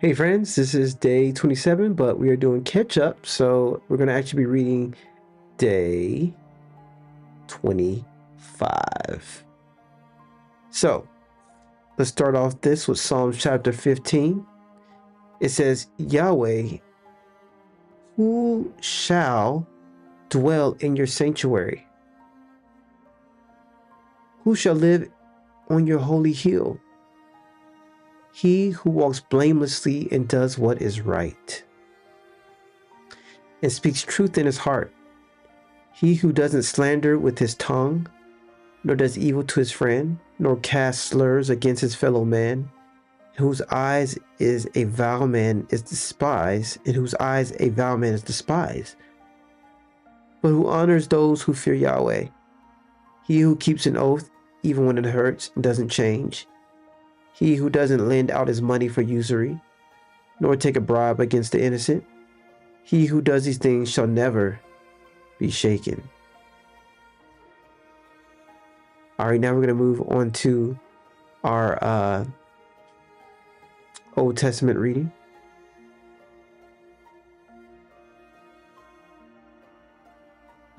Hey friends, this is day 27, but we are doing catch up. So we're going to actually be reading day 25. So let's start off this with Psalms chapter 15. It says, Yahweh, who shall dwell in your sanctuary? Who shall live on your holy hill? He who walks blamelessly and does what is right, and speaks truth in his heart. He who doesn't slander with his tongue, nor does evil to his friend, nor casts slurs against his fellow man, whose eyes is a vile man is despised, in whose eyes a vile man is despised, but who honors those who fear Yahweh. He who keeps an oath, even when it hurts, and doesn't change. He who doesn't lend out his money for usury, nor take a bribe against the innocent. He who does these things shall never be shaken. All right, now we're going to move on to our Old Testament reading.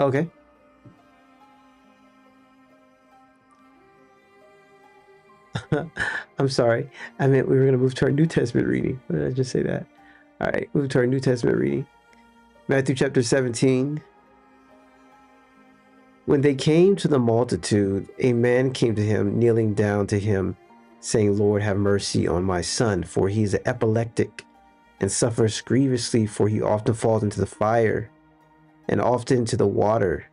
Okay. I'm sorry. I meant we were going to move to our New Testament reading. What did I just say that? All right, move to our New Testament reading. Matthew chapter 17. When they came to the multitude, a man came to him, kneeling down to him, saying, Lord, have mercy on my son, for he is epileptic and suffers grievously, for he often falls into the fire and often into the water.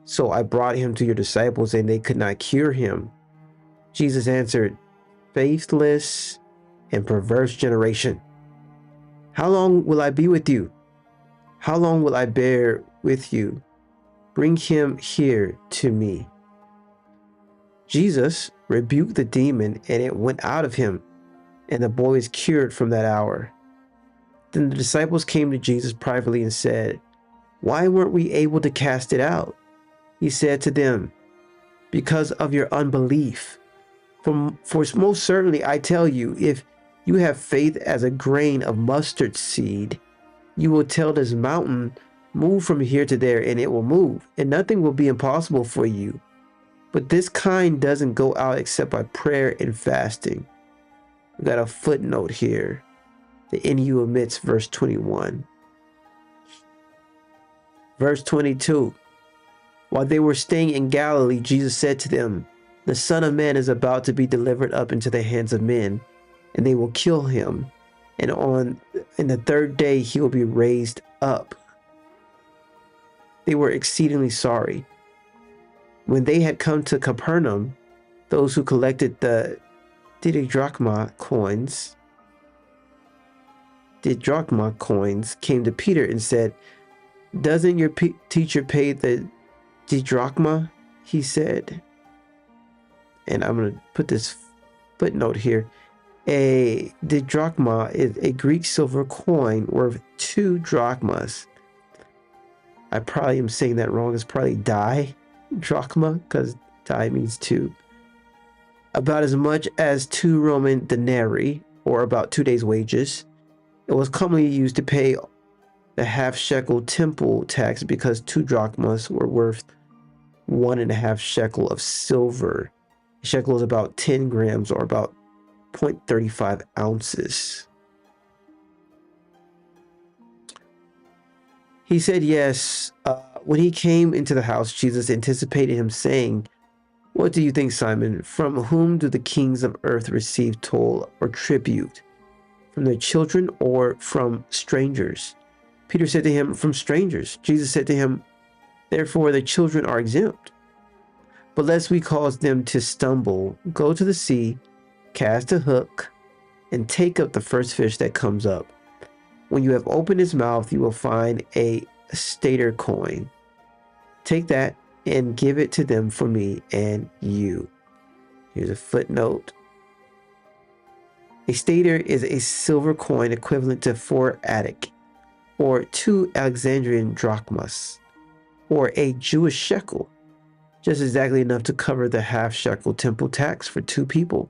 So I brought him to your disciples, and they could not cure him. Jesus answered, faithless and perverse generation, how long will I be with you? How long will I bear with you? Bring him here to me. Jesus rebuked the demon, and it went out of him, and the boy was cured from that hour. Then the disciples came to Jesus privately and said, why weren't we able to cast it out? He said to them, because of your unbelief. For most certainly I tell you, if you have faith as a grain of mustard seed, you will tell this mountain, move from here to there, and it will move, and nothing will be impossible for you. But this kind doesn't go out except by prayer and fasting. We got a footnote here. The NU omits verse 21. Verse 22. While they were staying in Galilee, Jesus said to them, the Son of Man is about to be delivered up into the hands of men, and they will kill him, and on the third day he will be raised up. They were exceedingly sorry. When they had come to Capernaum, those who collected the didrachma coins came to Peter and said, doesn't your teacher pay the didrachma? He said. And I'm going to put this footnote here. A didrachma is a Greek silver coin worth 2 drachmas. I probably am saying that wrong. It's probably drachma, because di means 2. About as much as 2 Roman denarii, or about 2 days' wages. It was commonly used to pay the half-shekel temple tax because 2 drachmas were worth 1.5 shekel of silver. A shekel is about 10 grams, or about 0.35 ounces. He said yes. When he came into the house, Jesus anticipated him, saying, what do you think, Simon? From whom do the kings of earth receive toll or tribute? From their children or from strangers? Peter said to him, from strangers. Jesus said to him, therefore the children are exempt. But lest we cause them to stumble, go to the sea, cast a hook, and take up the first fish that comes up. When you have opened his mouth, you will find a stater coin. Take that and give it to them for me and you. Here's a footnote. A stater is a silver coin equivalent to 4 Attic, or 2 Alexandrian drachmas, or a Jewish shekel. Just exactly enough to cover the half-shekel temple tax for 2 people.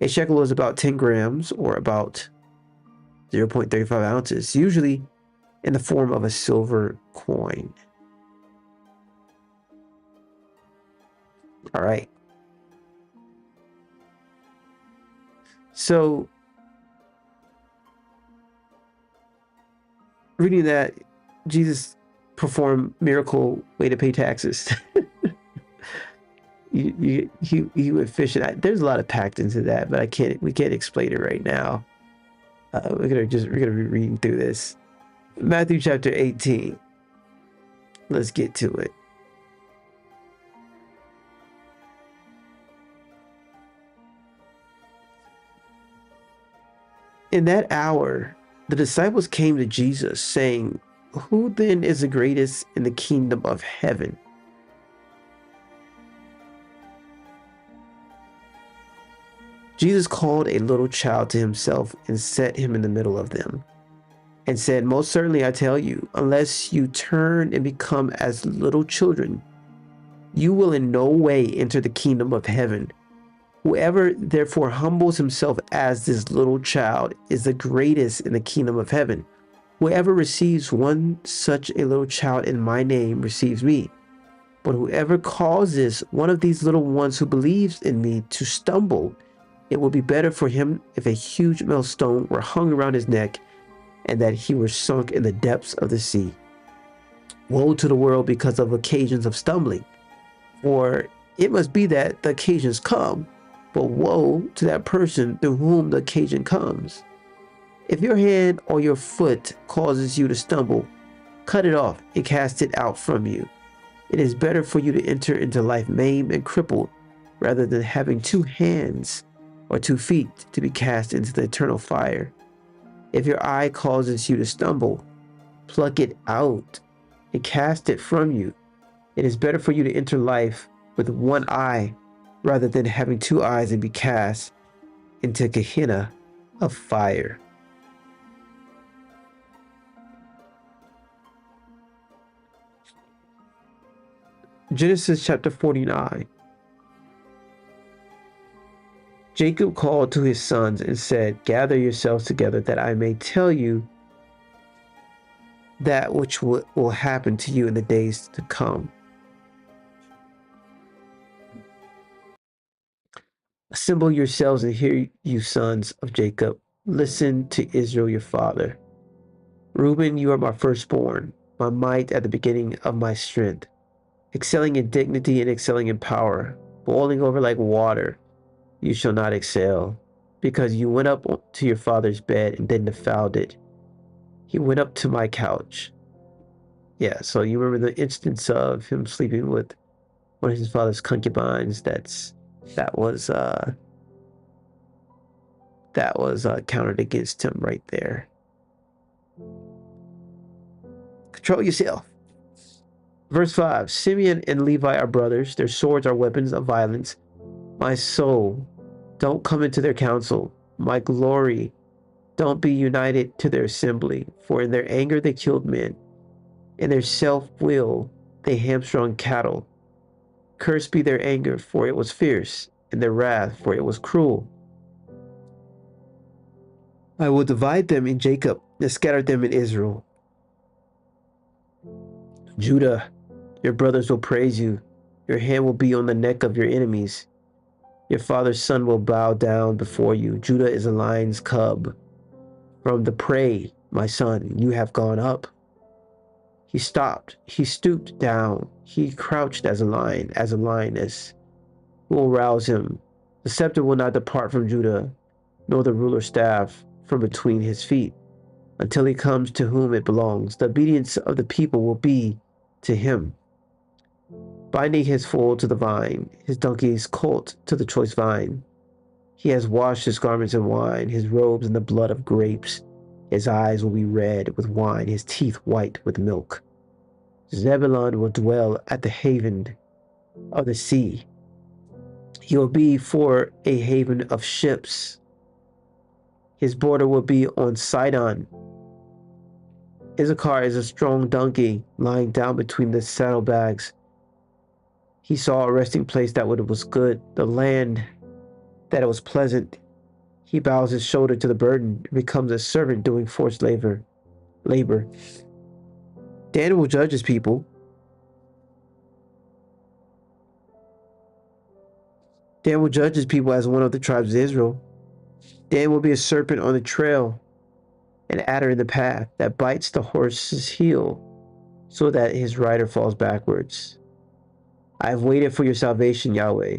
A shekel is about 10 grams, or about 0.35 ounces, usually in the form of a silver coin. All right. So, reading that, Jesus performed miracle way to pay taxes. He went fishing. There's a lot of packed into that, but we can't explain it right now. We're gonna be reading through this. Matthew chapter 18. Let's get to it. In that hour, the disciples came to Jesus, saying, "Who then is the greatest in the kingdom of heaven?" Jesus called a little child to himself and set him in the middle of them, and said, "Most certainly I tell you, unless you turn and become as little children, you will in no way enter the kingdom of heaven. Whoever therefore humbles himself as this little child is the greatest in the kingdom of heaven. Whoever receives one such a little child in my name receives me. But whoever causes one of these little ones who believes in me to stumble, it would be better for him if a huge millstone were hung around his neck and that he were sunk in the depths of the sea. Woe to the world because of occasions of stumbling, for it must be that the occasions come, but woe to that person through whom the occasion comes. If your hand or your foot causes you to stumble, cut it off and cast it out from you. It is better for you to enter into life maimed and crippled, rather than having 2 hands or 2 feet to be cast into the eternal fire. If your eye causes you to stumble, pluck it out and cast it from you. It is better for you to enter life with 1 eye, rather than having 2 eyes and be cast into Gehenna of fire. Genesis chapter 49. Jacob called to his sons and said, "Gather yourselves together that I may tell you that which will happen to you in the days to come." Assemble yourselves and hear, you sons of Jacob. Listen to Israel your father. Reuben, you are my firstborn, my might at the beginning of my strength, excelling in dignity and excelling in power, boiling over like water. You shall not excel, because you went up to your father's bed and then defiled it. He went up to my couch. Yeah, so you remember the instance of him sleeping with one of his father's concubines. That was counted against him right there. Control yourself. Verse 5, Simeon and Levi are brothers. Their swords are weapons of violence. My soul, don't come into their council. My glory, don't be united to their assembly. For in their anger they killed men. In their self-will they hamstrung cattle. Cursed be their anger, for it was fierce, and their wrath, for it was cruel. I will divide them in Jacob and scatter them in Israel. Judah, your brothers will praise you. Your hand will be on the neck of your enemies. Your father's son will bow down before you. Judah is a lion's cub. From the prey, my son, you have gone up. He stopped. He stooped down. He crouched as a lion, as a lioness. Who will rouse him? The scepter will not depart from Judah, nor the ruler's staff from between his feet, until he comes to whom it belongs. The obedience of the people will be to him. Binding his foal to the vine, his donkey's colt to the choice vine. He has washed his garments in wine, his robes in the blood of grapes. His eyes will be red with wine, his teeth white with milk. Zebulun will dwell at the haven of the sea. He will be for a haven of ships. His border will be on Sidon. Issachar is a strong donkey lying down between the saddlebags. He saw a resting place that was good, the land that it was pleasant. He bows his shoulder to the burden and becomes a servant doing forced labor. Dan will judge his people. Dan will judge his people as one of the tribes of Israel. Dan will be a serpent on the trail, an adder in the path that bites the horse's heel so that his rider falls backwards. I have waited for your salvation, Yahweh.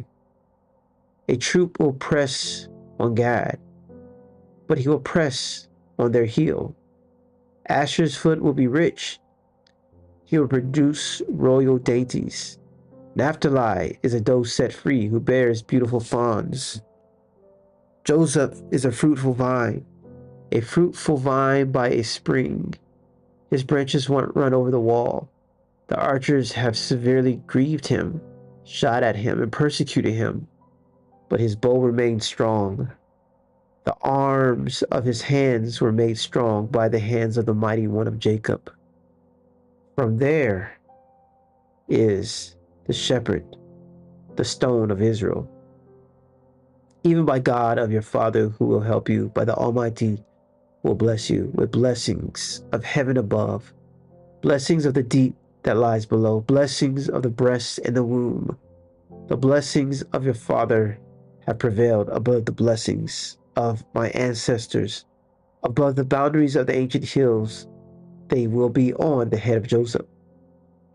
A troop will press on Gad, but he will press on their heel. Asher's foot will be rich. He will produce royal dainties. Naphtali is a doe set free who bears beautiful fawns. Joseph is a fruitful vine by a spring. His branches won't run over the wall. The archers have severely grieved him, shot at him, and persecuted him, but his bow remained strong. The arms of his hands were made strong by the hands of the mighty one of Jacob. From there is the shepherd, the stone of Israel. Even by God of your father who will help you, by the Almighty will bless you with blessings of heaven above, blessings of the deep that lies below, blessings of the breast and the womb. The blessings of your father have prevailed above the blessings of my ancestors, above the boundaries of the ancient hills. They will be on the head of Joseph,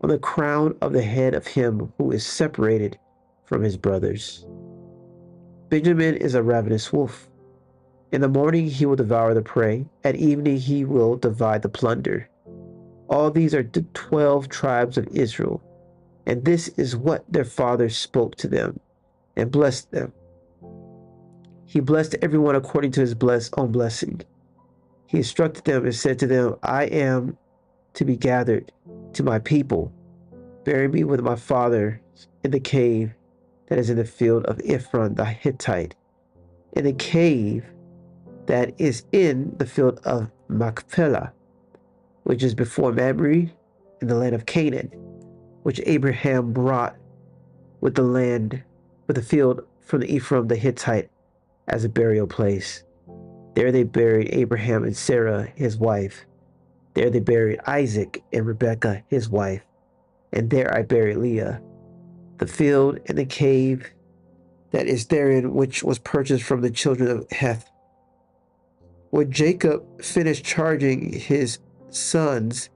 on the crown of the head of him who is separated from his brothers. Benjamin is a ravenous wolf. In the morning he will devour the prey. At evening he will divide the plunder. All these are the 12 tribes of Israel, and this is what their father spoke to them and blessed them. He blessed everyone according to his own blessing. He instructed them and said to them, I am to be gathered to my people. Bury me with my father in the cave that is in the field of Ephron the Hittite, in the cave that is in the field of Machpelah, which is before Mamre, in the land of Canaan, which Abraham brought with the field from the Ephraim the Hittite as a burial place. There they buried Abraham and Sarah, his wife. There they buried Isaac and Rebekah, his wife. And there I buried Leah. The field and the cave that is therein, which was purchased from the children of Heth. When Jacob finished charging his sons,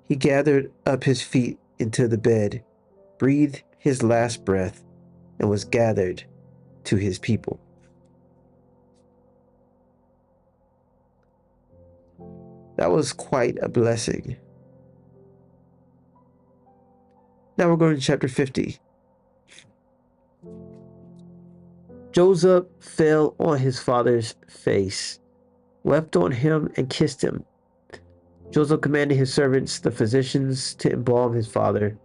he gathered up his feet into the bed, breathed his last breath, and was gathered to his people. That was quite a blessing. Now we're going to chapter 50. Joseph fell on his father's face, wept on him, and kissed him. Joseph commanded his servants, the physicians, to embalm his father,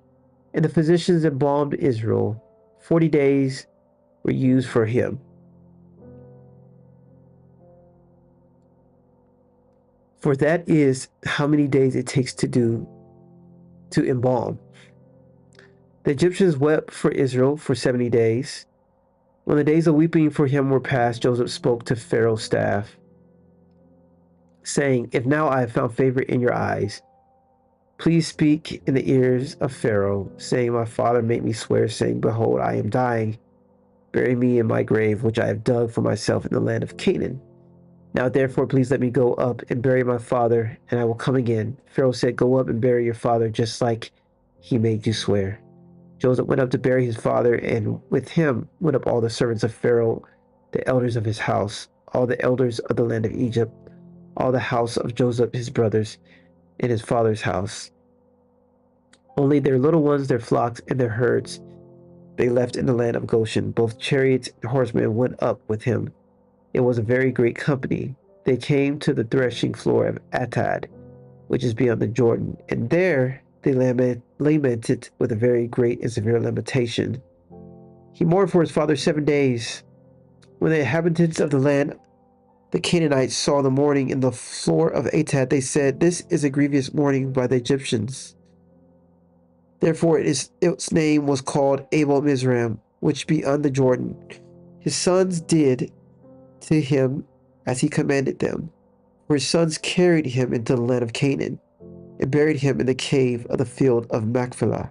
and the physicians embalmed Israel. 40 days were used for him. For that is how many days it takes to embalm. The Egyptians wept for Israel for 70 days. When the days of weeping for him were past, Joseph spoke to Pharaoh's staff, saying, If now I have found favor in your eyes, please speak in the ears of Pharaoh, saying, My father made me swear, saying, Behold, I am dying. Bury me in my grave, which I have dug for myself in the land of Canaan. Now therefore please let me go up and bury my father, and I will come again. Pharaoh said, Go up and bury your father, just like he made you swear. Joseph went up to bury his father, and with him went up all the servants of Pharaoh, the elders of his house, all the elders of the land of Egypt, all the house of Joseph his brothers, in his father's house. Only their little ones, their flocks, and their herds they left in the land of Goshen. Both chariots and horsemen went up with him. It was a very great company. They came to the threshing floor of Atad, which is beyond the Jordan, and there they lamented with a very great and severe lamentation. He mourned for his father 7 days. When the inhabitants of the land, the Canaanites, saw the mourning in the floor of Atad, they said, This is a grievous mourning by the Egyptians. Therefore its name was called Abel Mizraim, which beyond the Jordan. His sons did to him as he commanded them. For his sons carried him into the land of Canaan and buried him in the cave of the field of Machpelah,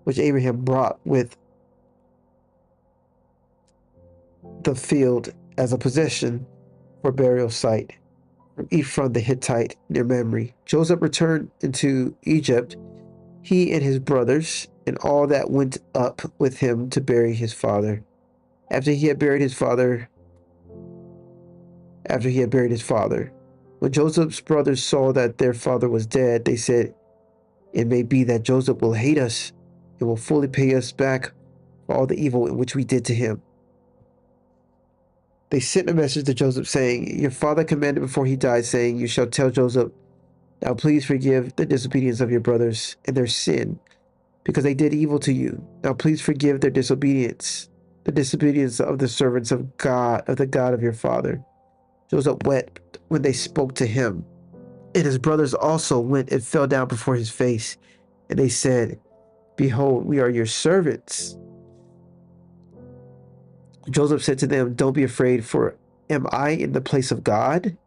which Abraham brought with the field as a possession for burial site from Ephron the Hittite near Mamre. Joseph returned into Egypt, he and his brothers, and all that went up with him to bury his father. After he had buried his father, when Joseph's brothers saw that their father was dead, they said, "It may be that Joseph will hate us and will fully pay us back for all the evil in which we did to him." They sent a message to Joseph saying, "Your father commanded before he died, saying, 'You shall tell Joseph, now please forgive the disobedience of your brothers and their sin, because they did evil to you. Now please forgive their disobedience, the disobedience of the servants of God, of the God of your father.' Joseph wept when they spoke to him, and his brothers also went and fell down before his face, and they said, 'Behold, we are your servants.' Joseph said to them, 'Don't be afraid, for am I in the place of God?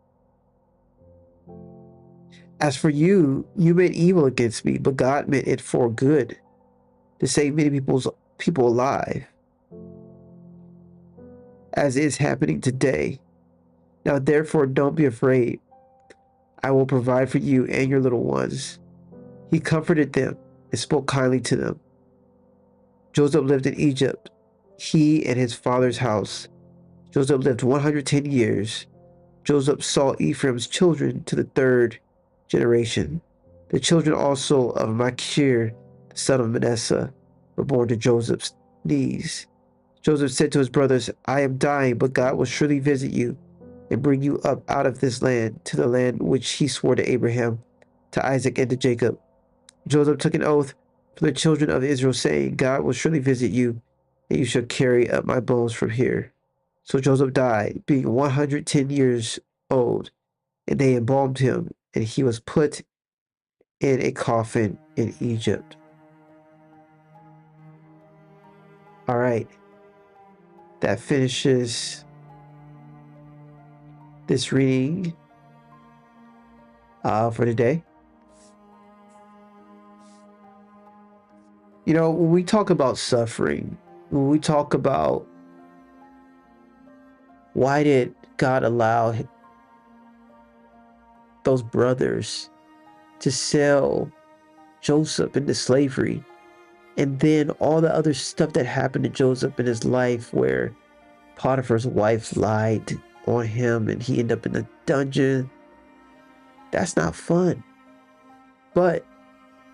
As for you, you meant evil against me, but God meant it for good, to save many people alive, as is happening today. Now therefore don't be afraid. I will provide for you and your little ones.' He comforted them and spoke kindly to them. Joseph lived in Egypt, he and his father's house. Joseph lived 110 years. Joseph saw Ephraim's children to the third generation. The children also of Machir, the son of Manasseh, were born to Joseph's knees. Joseph said to his brothers, 'I am dying, but God will surely visit you and bring you up out of this land to the land which he swore to Abraham, to Isaac, and to Jacob.' Joseph took an oath for the children of Israel, saying, 'God will surely visit you, and you shall carry up my bones from here.' So Joseph died, being 110 years old, and they embalmed him, and he was put in a coffin in Egypt." All right, that finishes this reading for today. You know, when we talk about suffering, when we talk about why did God allow those brothers to sell Joseph into slavery, and then all the other stuff that happened to Joseph in his life, where Potiphar's wife lied on him and he ended up in a dungeon, that's not fun. But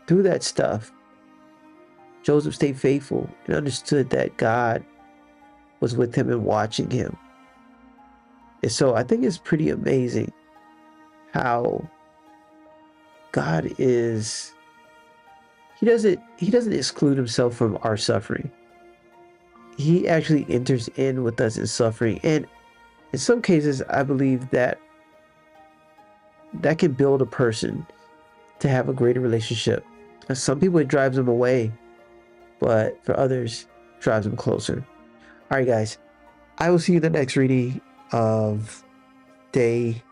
through that stuff, Joseph stayed faithful and understood that God was with him and watching him. And so I think it's pretty amazing how God is, he doesn't exclude himself from our suffering. He actually enters in with us in suffering. And in some cases, I believe that can build a person to have a greater relationship. And some people, it drives them away, but for others, it drives them closer. All right, guys, I will see you in the next reading of day,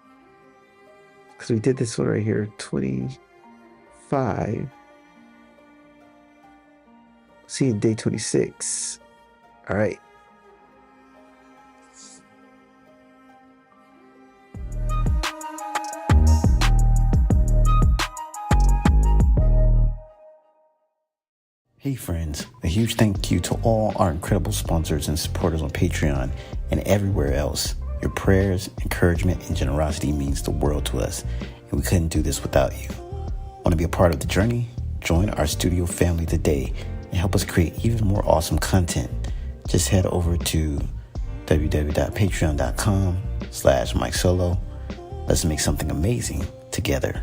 because we did this one right here, 25. See you in day 26. All right. Hey friends, a huge thank you to all our incredible sponsors and supporters on Patreon and everywhere else. Your prayers, encouragement, and generosity means the world to us, and we couldn't do this without you. Want to be a part of the journey? Join our studio family today and help us create even more awesome content. Just head over to www.patreon.com/MikeSolo. Let's make something amazing together.